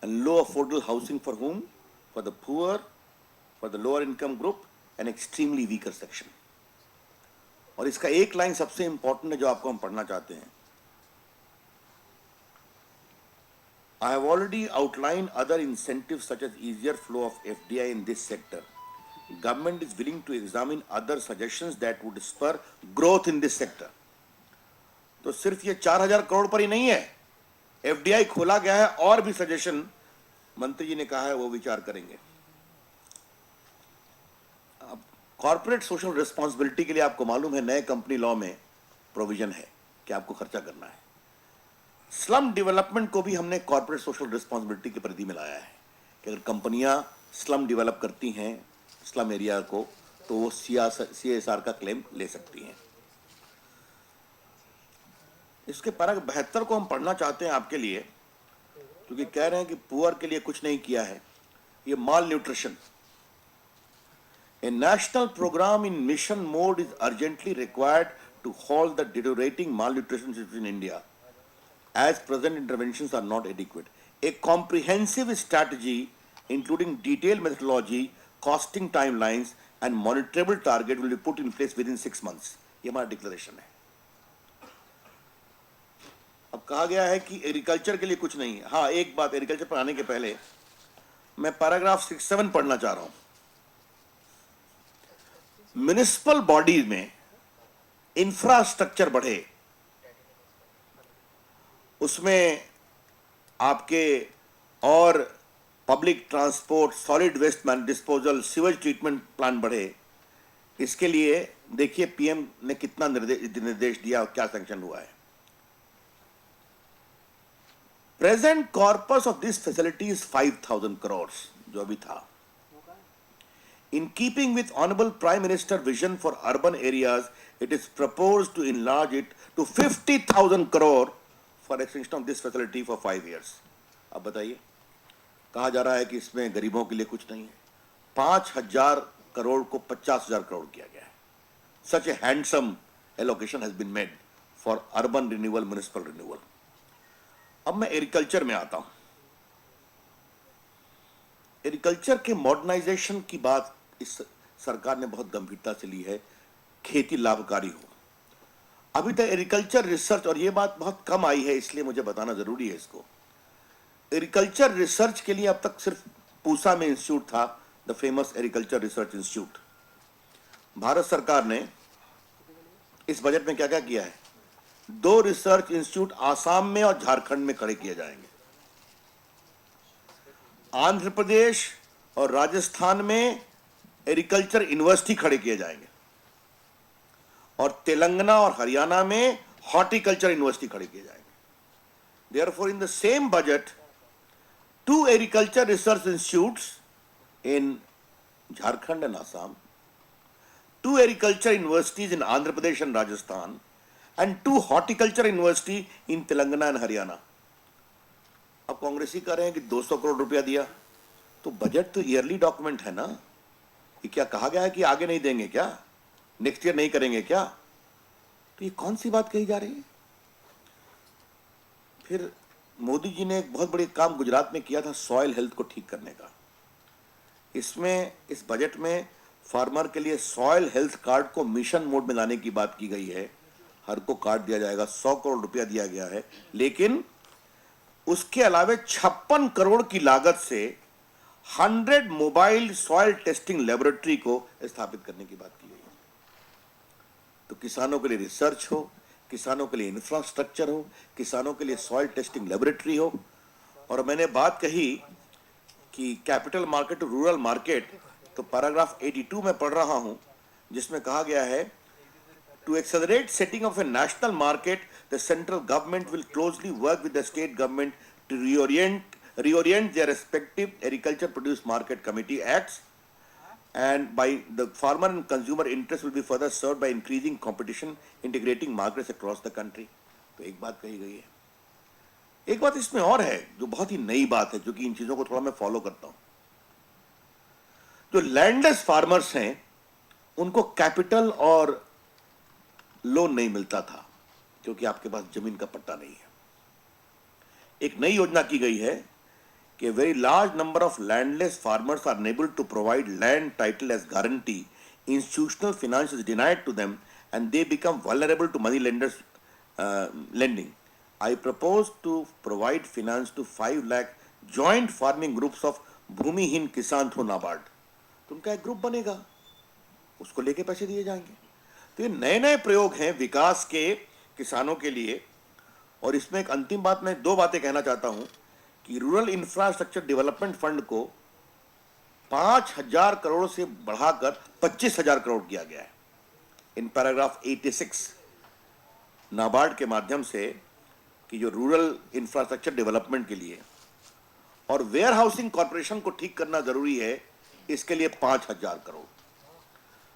and low affordable housing for whom? For the poor, for the lower income group and extremely weaker section. और इसका एक line सबसे important है जो आपको हम पढ़ना चाहते हैं. I have already outlined other incentives such as easier flow of FDI in this sector. Government is willing to examine other suggestions that would spur growth in this sector. तो सिर्फ ये 4,000 करोड़ पर ही नहीं है, FDI खोला गया है और भी सजेशन मंत्री जी ने कहा है वो विचार करेंगे. अब कॉर्पोरेट सोशल रिस्पॉन्सिबिलिटी के लिए आपको मालूम है नए कंपनी लॉ में प्रोविजन है कि आपको खर्चा करना है. स्लम डेवलपमेंट को भी हमने कॉर्पोरेट सोशल रिस्पॉन्सिबिलिटी की परिधि में लाया है कि अगर कंपनियां स्लम डेवलप करती हैं स्लम एरिया को तो वो CSR का क्लेम ले सकती हैं. इसके पैरा 72 को हम पढ़ना चाहते हैं आपके लिए क्योंकि कह रहे हैं कि पुअर के लिए कुछ नहीं किया है. ये माल nutrition. A national program in mission mode is urgently required to halt the deteriorating malnutrition situation in India, as present interventions are not adequate. A comprehensive strategy, including detailed methodology, costing timelines, and monitorable target will be put in place within 6 months. ये हमारा declaration है. अब कहा गया है कि agriculture के लिए कुछ नहीं है. हाँ, एक बात एग्रीकल्चर पर आने के पहले मैं पैराग्राफ 67 पढ़ना चाह रहा हूं. म्युनिसिपल बॉडीज में इंफ्रास्ट्रक्चर बढ़े, उसमें आपके और public transport, solid waste disposal, sewage treatment plant बढ़े. इसके लिए देखिए पीएम ने कितना निर्देश दिया और क्या सैंक्शन हुआ है. Present corpus of this facility is 5,000 crore जो अभी था. In keeping with Honorable Prime Minister vision for urban areas, it is proposed to enlarge it to 50,000 crore for extension of this facility for 5 years. अब बताइए, कहा जा रहा है कि इसमें गरीबों के लिए कुछ नहीं है. 5,000 करोड़ को 50,000 करोड़ किया गया है. Such a handsome allocation has been made for urban renewal, municipal renewal. अब मैं एग्रीकल्चर में आता हूं. एग्रीकल्चर के मॉडर्नाइजेशन की बात इस सरकार ने बहुत गंभीरता से ली है. खेती लाभकारी हो. अभी तक एग्रीकल्चर रिसर्च, और ये बात बहुत कम आई है इसलिए मुझे बताना जरूरी है इसको, एग्रीकल्चर रिसर्च के लिए अब तक सिर्फ पूसा में इंस्टीट्यूट था, the famous agriculture research institute. Bharat सरकार ने इस बजट में क्या क्या किया है? 2 रिसर्च इंस्टीट्यूट आसाम में और झारखंड में खड़े किए जाएंगे. आंध्र प्रदेश और राजस्थान में एग्रीकल्चर यूनिवर्सिटी खड़े किए जाएंगे और तेलंगाना और हरियाणा में हॉर्टिकल्चर यूनिवर्सिटी खड़े किए जाएंगे. Therefore, in the same budget, 2 agriculture research institutes in Jharkhand and Assam, 2 agriculture universities in Andhra Pradesh and Rajasthan, and 2 horticulture university in Telangana and Haryana. अब कांग्रेसी कह रहे हैं कि 200 करोड़ रुपया दिया, तो बजट तो ईयरली डॉक्यूमेंट है ना. ये क्या कहा गया है कि आगे नहीं देंगे क्या, नेक्स्ट ईयर नहीं करेंगे क्या? तो ये कौन सी बात कही जा रही है? फिर मोदी जी ने एक बहुत बड़ी काम गुजरात में किया था सॉइल हेल्थ को ठीक करने का. इसमें इस बजट में फार्मर के लिए सॉइल हेल्थ कार्ड को मिशन मोड में लाने की बात की गई है. हर को कार्ड दिया जाएगा, 100 करोड़ रुपया दिया गया है. लेकिन उसके अलावे 56 करोड़ की लागत से 100 मोबाइल सॉइल टेस्टिंग लेबोरेटरी को स्थापित करने की बात की गई है. तो किसानों के लिए रिसर्च हो, किसानों के लिए इंफ्रास्ट्रक्चर हो, किसानों के लिए सॉइल टेस्टिंग लेबोरेटरी हो. और मैंने बात कही कि capital market to rural market, तो पैराग्राफ 82 में पढ़ रहा हूं जिसमें कहा गया है to accelerate setting of a national market the central government will closely work with the state government to reorient their respective agriculture produce market committee acts, and by the farmer and consumer interest will be further served by increasing competition, integrating markets across the country. तो एक बात कही गई है. एक बात इसमें और है जो बहुत ही नई बात है, जो कि इन चीजों को थोड़ा मैं फॉलो करता हूं. जो लैंडलेस फार्मर्स हैं उनको कैपिटल और लोन नहीं मिलता था क्योंकि आपके पास जमीन का पट्टा नहीं है. एक नई योजना की गई है कि very large number of landless farmers are unable to provide land title as guarantee. Institutional finance is denied to them and they become vulnerable to money lenders lending. I propose to provide finance to 5 lakh joint farming groups of भूमिहीन किसान through NABARD. तो उनका एक group बनेगा, उसको लेके पैसे दिए जाएंगे. तो ये नए नए प्रयोग हैं विकास के किसानों के लिए. और इसमें एक अंतिम बात, मैं 2 बातें कहना चाहता हूं कि रूरल इंफ्रास्ट्रक्चर डेवलपमेंट फंड को 5,000 करोड़ से बढ़ाकर 25,000 करोड़ किया गया है. इन पैराग्राफ 86 नाबार्ड के माध्यम से कि जो रूरल इंफ्रास्ट्रक्चर डेवलपमेंट के लिए और वेयर हाउसिंग कॉर्पोरेशन को ठीक करना जरूरी है, इसके लिए 5,000 करोड़.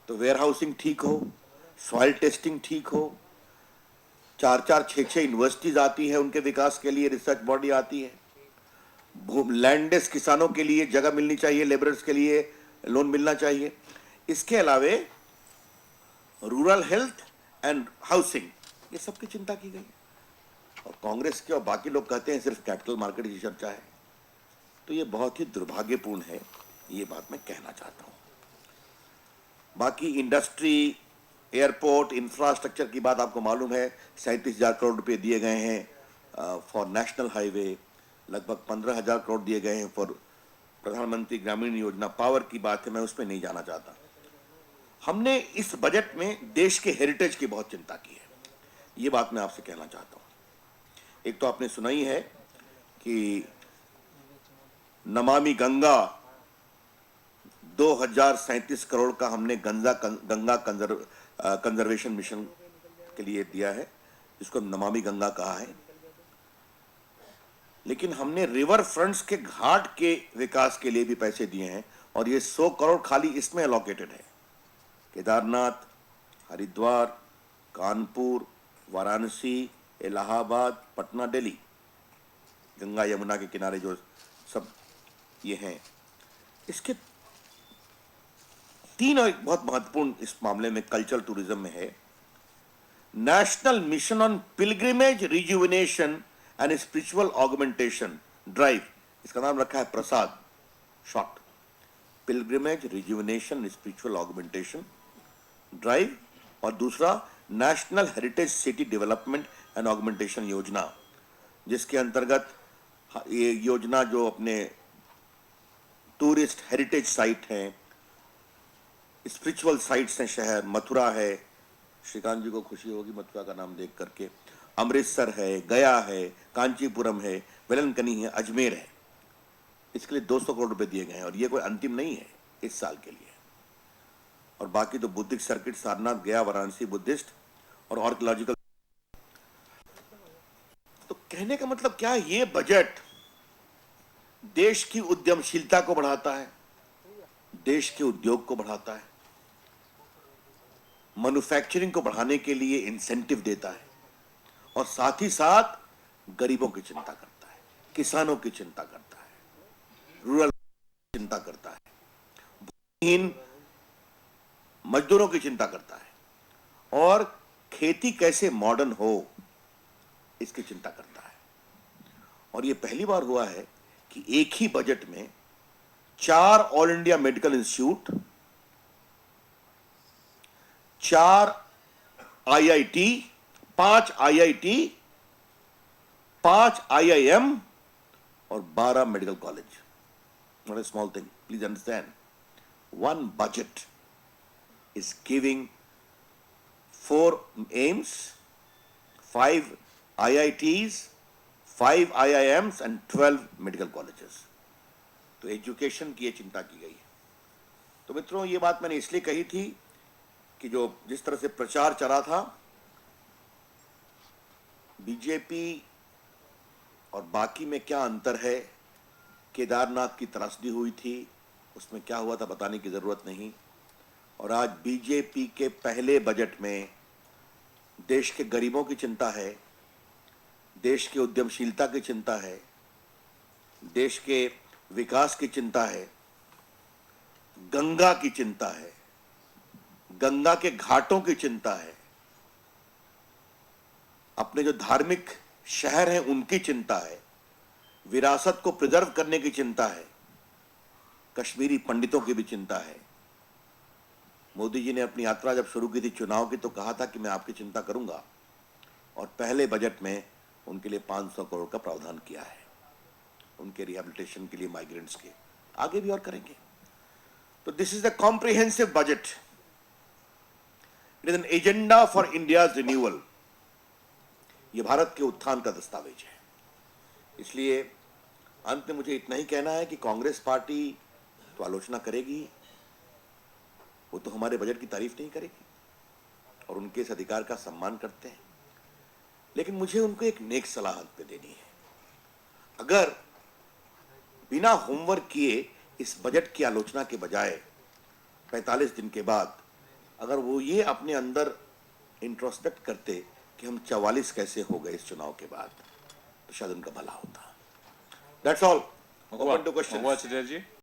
तो वेयर हाउसिंग ठीक हो, सॉइल टेस्टिंग ठीक हो, 4-4, 6-6 यूनिवर्सिटीज आती है उनके विकास के लिए, रिसर्च बॉडी आती है, लैंडलेस किसानों के लिए जगह मिलनी चाहिए, लेबरर्स के लिए लोन मिलना चाहिए. इसके अलावे रूरल हेल्थ एंड हाउसिंग, ये सबकी चिंता की गई. और कांग्रेस के और बाकी लोग कहते हैं सिर्फ कैपिटल मार्केट की चर्चा है. तो ये बहुत ही दुर्भाग्यपूर्ण है, ये बात मैं कहना चाहता हूं. बाकी इंडस्ट्री, एयरपोर्ट, इंफ्रास्ट्रक्चर की बात आपको मालूम है. 37,000 करोड़ रुपए दिए गए हैं फॉर नेशनल हाईवे, लगभग 15,000 करोड़ दिए गए हैं फॉर प्रधानमंत्री ग्रामीण योजना. पावर की बात है, मैं उस पर नहीं जाना चाहता. हमने इस बजट में देश के हेरिटेज की बहुत चिंता की है, ये बात मैं आपसे कहना चाहता हूं. एक तो आपने सुनाई है कि नमामि गंगा 2037 करोड़ का हमने गंगा कंजर्वेशन मिशन के लिए दिया है, जिसको नमामि गंगा कहा है. लेकिन हमने रिवर फ्रंट्स के घाट के विकास के लिए भी पैसे दिए हैं और ये 100 करोड़ खाली इसमें अलॉकेटेड है. केदारनाथ, हरिद्वार, कानपुर, वाराणसी, इलाहाबाद, पटना, दिल्ली, गंगा यमुना के किनारे जो सब ये हैं. इसके 3 और एक बहुत महत्वपूर्ण इस मामले में कल्चरल टूरिज्म में है. National mission on pilgrimage rejuvenation and spiritual augmentation drive, इसका नाम रखा है Prasad, short. Pilgrimage rejuvenation spiritual augmentation drive. और दूसरा national heritage city development and augmentation योजना, जिसके अंतर्गत ये योजना जो अपने टूरिस्ट हेरिटेज साइट हैं, स्पिरिचुअल साइट्स हैं, शहर मथुरा है, श्रीकांत जी को खुशी होगी मथुरा का नाम देख करके, अमृतसर है, गया है, कांचीपुरम है, वेलंकनी है, अजमेर है, इसके लिए 200 करोड़ रुपए दिए गए हैं. और ये कोई अंतिम नहीं है, इस साल के लिए. और बाकी तो बुद्धिस्ट सर्किट, सारनाथ, गया, वाराणसी बुद्धिस्ट और आर्कियोलॉजिकल. तो कहने का मतलब क्या है, ये बजट देश की उद्यमशीलता को बढ़ाता है, देश के उद्योग को बढ़ाता है, मैन्युफैक्चरिंग को बढ़ाने के लिए इंसेंटिव देता है और साथ ही साथ गरीबों की चिंता करता है, किसानों की चिंता करता है, रूरल की चिंता करता है, भूमिहीन मजदूरों की चिंता करता है और खेती कैसे मॉडर्न हो इसकी चिंता करता है. और यह पहली बार हुआ है कि एक ही बजट में 4 all India medical institute, 4 IIT, 5 IIT, 5 IIM और 12 medical college. Not a small thing, please understand. One budget is giving 4 AIIMS, 5 IITs, 5 IIMs and 12 medical colleges. तो एजुकेशन की ये चिंता की गई है. तो मित्रों, ये बात मैंने इसलिए कही थी कि जो जिस तरह से प्रचार चला था, बीजेपी और बाकी में क्या अंतर है, केदारनाथ की त्रासदी हुई थी, उसमें क्या हुआ था बताने की जरूरत नहीं. और आज बीजेपी के पहले बजट में देश के गरीबों की चिंता है, देश की उद्यमशीलता की चिंता है, देश के विकास की चिंता है, गंगा की चिंता है, गंगा के घाटों की चिंता है, अपने जो धार्मिक शहर हैं उनकी चिंता है, विरासत को प्रिजर्व करने की चिंता है, कश्मीरी पंडितों की भी चिंता है। मोदी जी ने अपनी यात्रा जब शुरू की थी चुनाव की तो कहा था कि मैं आपकी चिंता करूंगा, और पहले बजट में उनके लिए 500 करोड़ का प्रावधान किया है, उनके रिहेबिलिटेशन के लिए, माइग्रेंट्स के। आगे भी और करेंगे। तो this is the comprehensive budget. It is an agenda for India's renewal. ये भारत के उत्थान का दस्तावेज है। इसलिए अंत में मुझे इतना ही कहना है कि कांग्रेस पार्टी तो आलोचना करेगी, वो तो हमारे बजट की तारीफ नहीं करेगी, और उनके इस अधिकार का सम्मान करते हैं। लेकिन मुझे उनको एक नेक सलाह अंत पे देनी है। अगर बिना होमवर्क किए इस बजट की आलोचना के बजाय 45 दिन के बाद अगर वो ये अपने अंदर इंट्रोस्पेक्ट करते कि हम 44 कैसे हो गए इस चुनाव के बाद, तो शायद उनका भला होता। That's all. Open to question.